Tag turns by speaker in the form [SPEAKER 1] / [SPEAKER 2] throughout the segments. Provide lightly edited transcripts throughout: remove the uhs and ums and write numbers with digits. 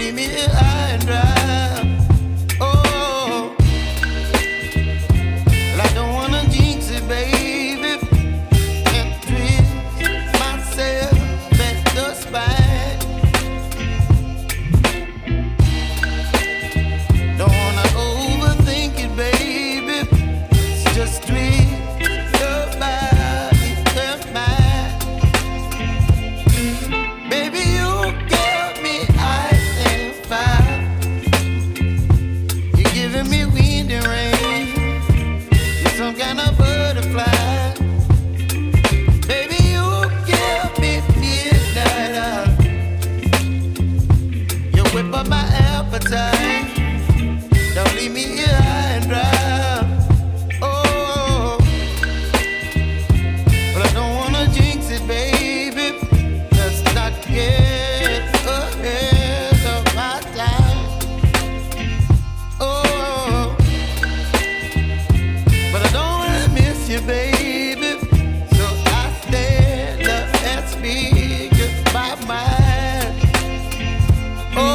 [SPEAKER 1] leave me here high and dry. Oh, well, I don't wanna jinx it, baby, and twist myself at the spine. Don't wanna overthink it, baby. It's just twist your body and mine. Baby, you give me ice and fire. You're giving me wind and rain. You're some kind of butterfly. Baby, you give me midnight. You whip up my appetite. Don't leave me here high and dry. Oh, but I don't wanna jinx it, baby. Let's not get ahead of my time. Oh, but I don't wanna miss you, baby. So I stand up and speak my mind. Oh.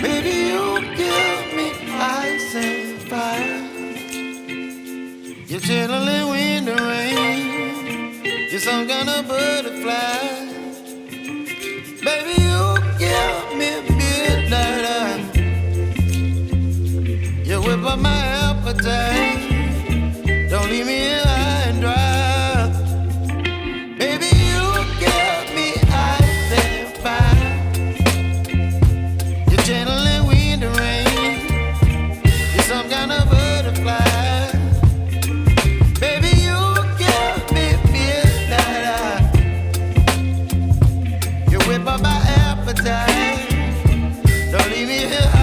[SPEAKER 1] Baby, you give me ice and fire. You're chilling wind and rain. You're some kind of butterfly. Baby, you give me midnight. You whip up my appetite. Don't leave me here high and dry. Baby, you give me ice and fire. You're channeling wind and rain. You're some kind of butterfly. Baby, you give me midnight. You whip up my appetite. Don't leave me here.